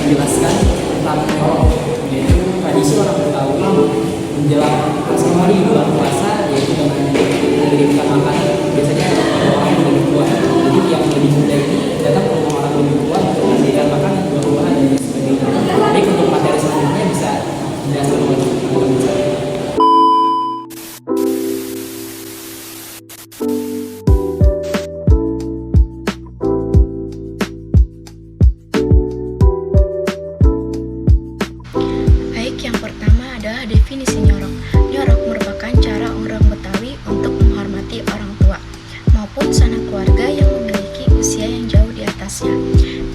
menjelaskan tentang nyorok, yaitu tradisi orang Betawi menjelang Ramadan bulan puasa, yaitu dengan mengirimkan makanan biasanya kepada orang yang lebih tua. Jadi yang lebih muda ini datang ke rumah orang lebih tua untuk memberikan makanan, buah-buahan dan sebagainya. Baik, untuk materi selanjutnya bisa dijelaskan oleh teman-teman saya. Baik, yang pertama adalah definisi nyorok. Nyorok merupakan cara orang Betawi untuk menghormati orang tua maupun sanak keluarga yang memiliki usia yang jauh di atasnya.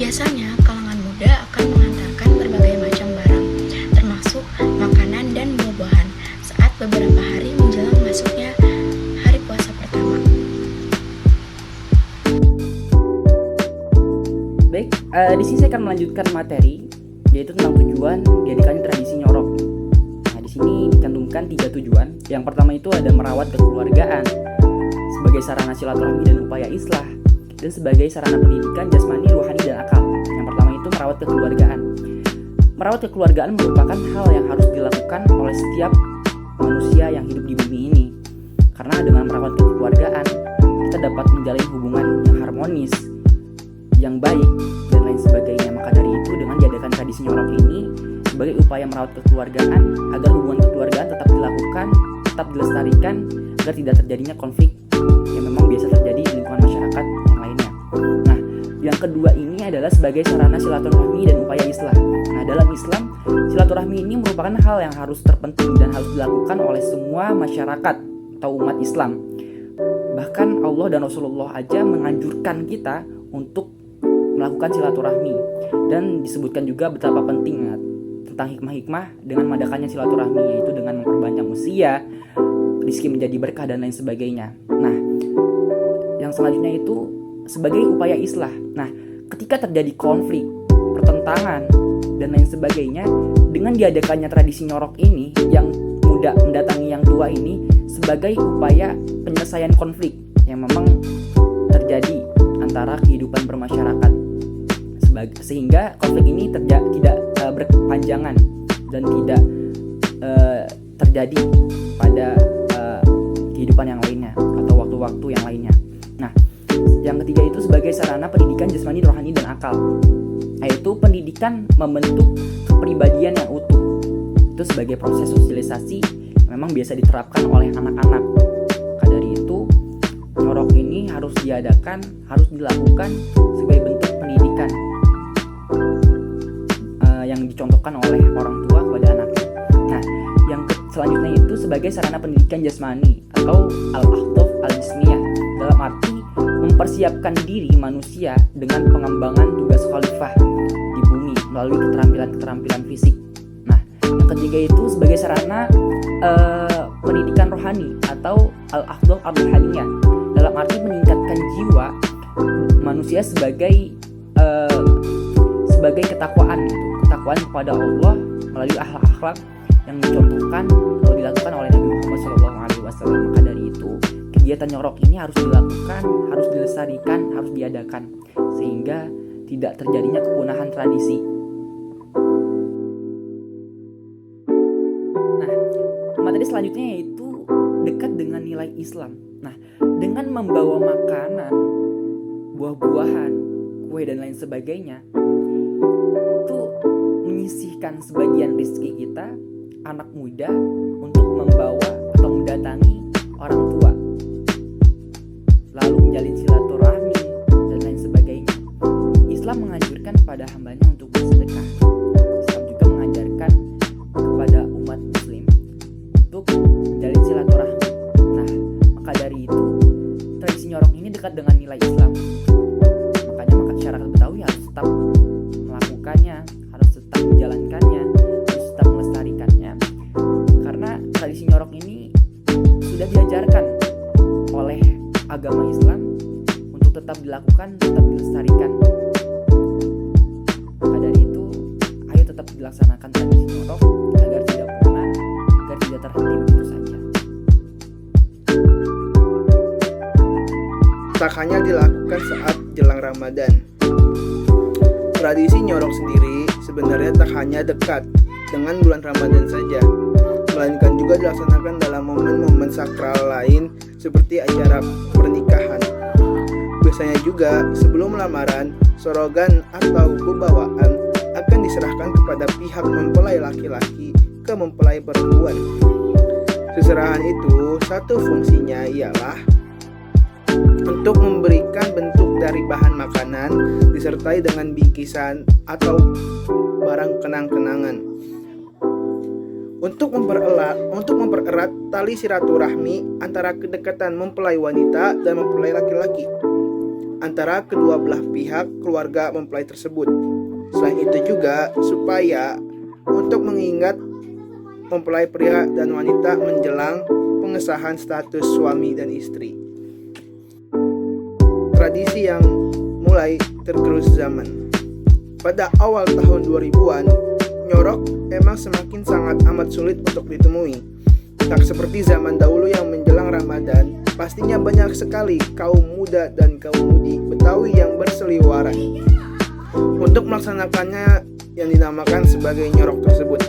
Biasanya kalangan muda akan mengantarkan berbagai macam barang, termasuk makanan dan buah-buahan saat beberapa hari menjelang masuknya hari puasa pertama. Baik, di sini saya akan melanjutkan materi, yaitu tentang tujuan diadakannya tradisi nyorok. Nah, di sini dicantumkan 3 tujuan. Yang pertama itu ada merawat kekeluargaan sebagai sarana silaturahmi dan upaya islah, dan sebagai sarana pendidikan jasmani, rohani, dan akal. Yang pertama itu merawat kekeluargaan. Merawat kekeluargaan merupakan hal yang harus dilakukan oleh setiap manusia yang hidup di bumi ini. Karena dengan merawat kekeluargaan, kita dapat menjalin hubungan yang harmonis, yang baik, dan lain sebagainya. Maka dari itu, dengan diadakan tradisi nyorok ini sebagai upaya merawat kekeluargaan agar hubungan kekeluargaan tetap dilakukan, tetap dilestarikan, agar tidak terjadinya konflik yang memang biasa terjadi di lingkungan masyarakat yang lainnya. Nah, yang kedua ini adalah sebagai sarana silaturahmi dan upaya islah. Nah, dalam Islam, silaturahmi ini merupakan hal yang harus terpenting dan harus dilakukan oleh semua masyarakat atau umat Islam. Bahkan Allah dan Rasulullah aja menganjurkan kita untuk melakukan silaturahmi, dan disebutkan juga betapa pentingnya tentang hikmah-hikmah dengan mengadakannya silaturahmi, yaitu dengan memperpanjang usia, rezeki menjadi berkah, dan lain sebagainya. Nah, yang selanjutnya itu sebagai upaya islah. Nah, ketika terjadi konflik, pertentangan, dan lain sebagainya, dengan diadakannya tradisi nyorok ini, yang muda mendatangi yang tua ini sebagai upaya penyelesaian konflik yang memang terjadi antara kehidupan bermasyarakat, sehingga konflik ini tidak berkepanjangan dan tidak terjadi pada kehidupan yang lainnya atau waktu-waktu yang lainnya. Nah, yang ketiga itu sebagai sarana pendidikan jasmani, rohani, dan akal, yaitu pendidikan membentuk kepribadian yang utuh. Itu sebagai proses sosialisasi yang memang biasa diterapkan oleh anak-anak. Maka dari itu, nyorok ini harus diadakan, harus dilakukan sebagai bentuk pendidikan yang dicontohkan oleh orang tua kepada anaknya. Nah, yang selanjutnya itu sebagai sarana pendidikan jasmani atau al-ahdaf al-jismiyah, dalam arti mempersiapkan diri manusia dengan pengembangan tugas khalifah di bumi melalui keterampilan-keterampilan fisik. Nah, yang ketiga itu sebagai sarana pendidikan rohani atau al-ahdaf al-ruhaniyah, dalam arti meningkatkan jiwa manusia sebagai ketakwaan kepada Allah melalui akhlak-akhlak yang dicontohkan atau dilakukan oleh Nabi Muhammad SAW. Maka dari itu, kegiatan nyorok ini harus dilakukan, harus dilestarikan, harus diadakan, sehingga tidak terjadinya kepunahan tradisi. Nah, materi selanjutnya yaitu dekat dengan nilai Islam. Nah, dengan membawa makanan, buah-buahan, kue, dan lain sebagainya, itu menyisihkan sebagian rezeki kita, anak muda, untuk membawa atau mendatangi orang tua, lalu menjalin silaturahmi, dan lain sebagainya. Islam menganjurkan kepada hambanya untuk bersedekah. Islam juga mengajarkan kepada umat muslim untuk menjalin silaturahmi. Nah, maka dari itu, tradisi nyorok ini dekat dengan nilai Islam. Makanya masyarakat Betawi harus tetap melakukannya, harus tetap menjalankannya, harus tetap melestarikannya. Karena tradisi nyorok ini sudah diajarkan oleh agama Islam untuk tetap dilakukan, tetap dilestarikan. Maka dari itu, ayo tetap dilaksanakan tradisi nyorok agar tidak punah, agar tidak terhenti begitu saja. Tak hanya dilakukan saat jelang Ramadan. Tradisi nyorok sendiri sebenarnya tak hanya dekat dengan bulan Ramadan saja, melainkan juga dilaksanakan dalam momen-momen sakral lain seperti acara pernikahan. Biasanya juga sebelum lamaran, sorogan atau pembawaan akan diserahkan kepada pihak mempelai laki-laki ke mempelai perempuan. Seserahan itu satu fungsinya ialah untuk memberikan bentuk dari bahan makanan disertai dengan bingkisan atau barang kenang-kenangan. Untuk mempererat tali silaturahmi antara kedekatan mempelai wanita dan mempelai laki-laki antara kedua belah pihak keluarga mempelai tersebut. Selain itu juga supaya untuk mengingat mempelai pria dan wanita menjelang pengesahan status suami dan istri. Tradisi yang mulai tergerus zaman. Pada awal tahun 2000-an, nyorok emang semakin sangat amat sulit untuk ditemui. Tak seperti zaman dahulu yang menjelang Ramadan, pastinya banyak sekali kaum muda dan kaum mudi Betawi yang berseliweran untuk melaksanakannya yang dinamakan sebagai nyorok tersebut.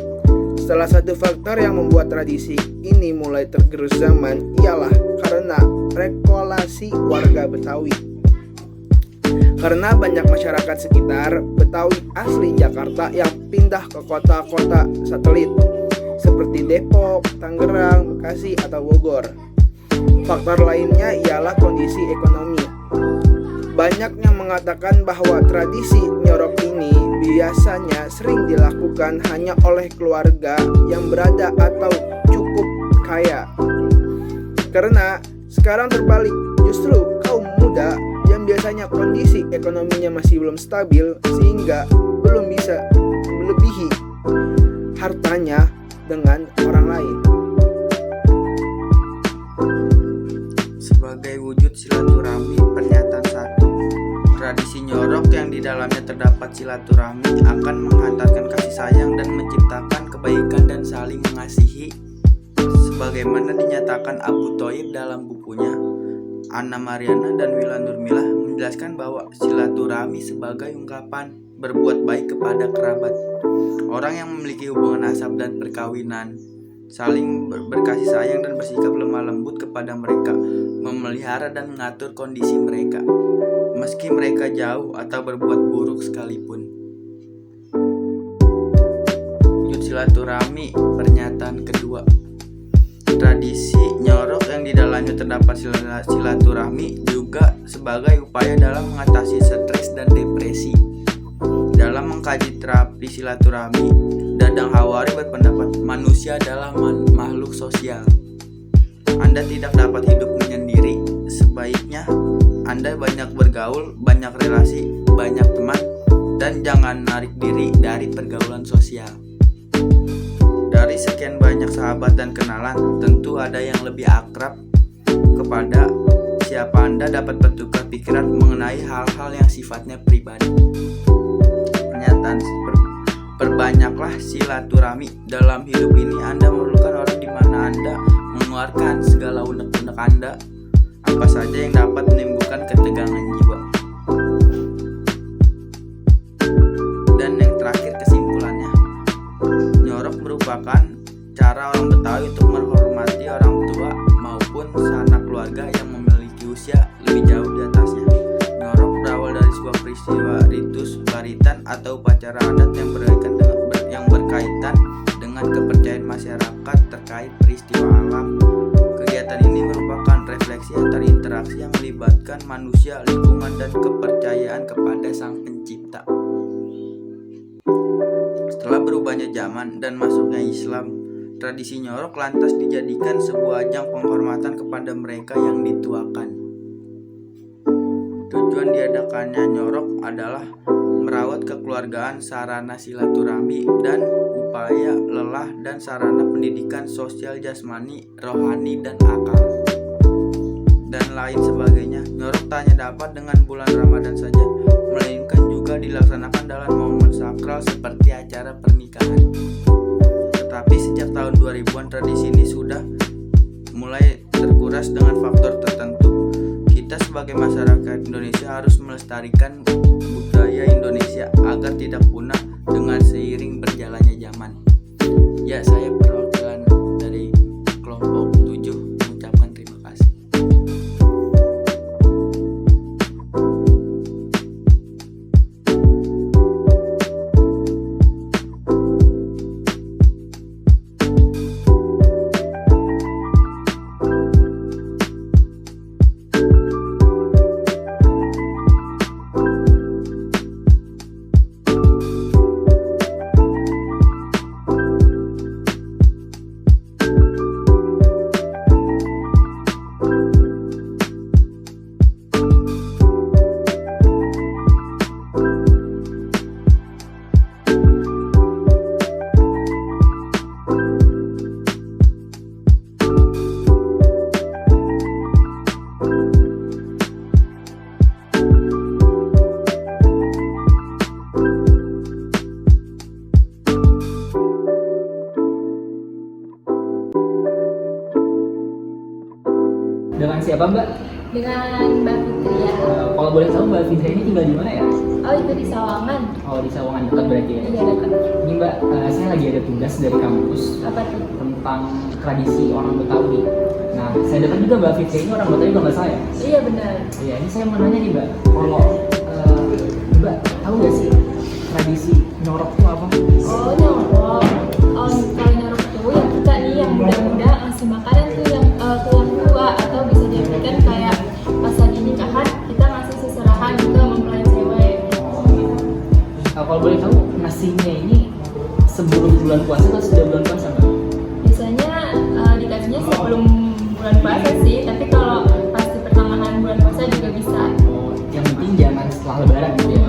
Salah satu faktor yang membuat tradisi ini mulai tergerus zaman ialah karena relokasi warga Betawi. Karena banyak masyarakat sekitar Betawi asli Jakarta yang pindah ke kota-kota satelit seperti Depok, Tangerang, Bekasi, atau Bogor. Faktor lainnya ialah kondisi ekonomi. Banyak yang mengatakan bahwa tradisi nyorok ini biasanya sering dilakukan hanya oleh keluarga yang berada atau cukup kaya. Karena sekarang terbalik, justru kaum muda yang biasanya kondisi ekonominya masih belum stabil sehingga belum bisa melebihi hartanya dengan orang lain. Sebagai wujud silaturahmi, pernyataan 1. Tradisi nyorok yang di dalamnya terdapat silaturahmi akan menghantarkan kasih sayang dan menciptakan kebaikan dan saling mengasihi, sebagaimana dinyatakan Abu Thayyib dalam bukunya. Anna Mariana dan Wila Nurmilah menjelaskan bahwa silaturahmi sebagai ungkapan berbuat baik kepada kerabat, orang yang memiliki hubungan nasab dan perkawinan, saling berkasih sayang dan bersikap lemah lembut kepada mereka, memelihara dan mengatur kondisi mereka, meski mereka jauh atau berbuat buruk sekalipun. Wujud silaturahmi, pernyataan kedua. Tradisi nyorok yang di dalamnya terdapat silaturahmi juga sebagai upaya dalam mengatasi stres dan depresi. Dalam mengkaji terapi silaturahmi, Dadang Hawari berpendapat manusia adalah makhluk sosial. Anda tidak dapat hidup menyendiri. Sebaiknya Anda banyak bergaul, banyak relasi, banyak teman, dan jangan narik diri dari pergaulan sosial. Dari sekian banyak sahabat dan kenalan, tentu ada yang lebih akrab kepada siapa Anda dapat bertukar pikiran mengenai hal-hal yang sifatnya pribadi. Pernyataan perbanyaklah silaturahmi. Dalam hidup ini Anda memerlukan orang di mana Anda mengeluarkan segala unek-unek Anda, apa saja yang dapat menimbulkan ketegangan jiwa. Dan yang terakhir, kesimpulannya, nyorok merupakan cara orang Betawi untuk menghormati orang tua maupun sanak keluarga yang memiliki usia lebih jauh di atasnya. Nyorok berawal dari sebuah peristiwa ritus baritan atau upacara adat yang berkaitan dengan kepercayaan masyarakat terkait peristiwa alam. Kegiatan ini merupakan refleksi antar interaksi yang melibatkan manusia, lingkungan, dan kepercayaan kepada Sang Pencipta. Setelah berubahnya zaman dan masuknya Islam, tradisi nyorok lantas dijadikan sebuah ajang penghormatan kepada mereka yang dituakan. Tujuan diadakannya nyorok adalah merawat kekeluargaan, sarana silaturahmi, dan upaya lelah dan sarana pendidikan sosial jasmani, rohani, dan akal, dan lain sebagainya. Nyorok tak hanya dapat dengan bulan Ramadan saja, melainkan juga dilaksanakan dalam momen sakral seperti acara pernikahan. Tetapi sejak tahun 2000-an tradisi ini sudah mulai terkuras dengan faktor tertentu. Kita sebagai masyarakat Indonesia harus melestarikan budaya Indonesia agar tidak punah dengan seiring berjalannya zaman. Ya, saya perwakilan dari kelompok 7 mengucapkan terima kasih. Dengan siapa Mbak? Dengan Mbak Fitri ya. Kalau boleh tahu Mbak Fitri ini tinggal di mana ya? Oh, itu di Sawangan. Oh, di Sawangan dekat berarti ya? Iya, dekat. Ini Mbak, saya lagi ada tugas dari kampus Apa tuh? tentang tradisi orang Betawi. Nah, saya dengar juga Mbak Fitri ini orang Betawi kalau nggak salah ya? Iya, benar. Iya, ini saya mau nanya nih Mbak, kalau Mbak tahu nggak sih tradisi nyorok itu apa? Oh, nyorok. Kalau nyorok tuh yang kita nih yang muda-muda ngasih makanan tuh yang ke yang tua, atau bisa diartikan kayak pas lagi nikahan kita ngasih seserahan ke mempelai cewek. Oh, gitu. Kalau boleh tahu nasinya ini sebelum bulan puasa atau sudah bulan puasa Mbak? Biasanya dikasihnya sebelum bulan puasa sih, tapi kalau pas di pertengahan bulan puasa juga bisa. Oh, yang penting jangan setelah lebaran gitu ya?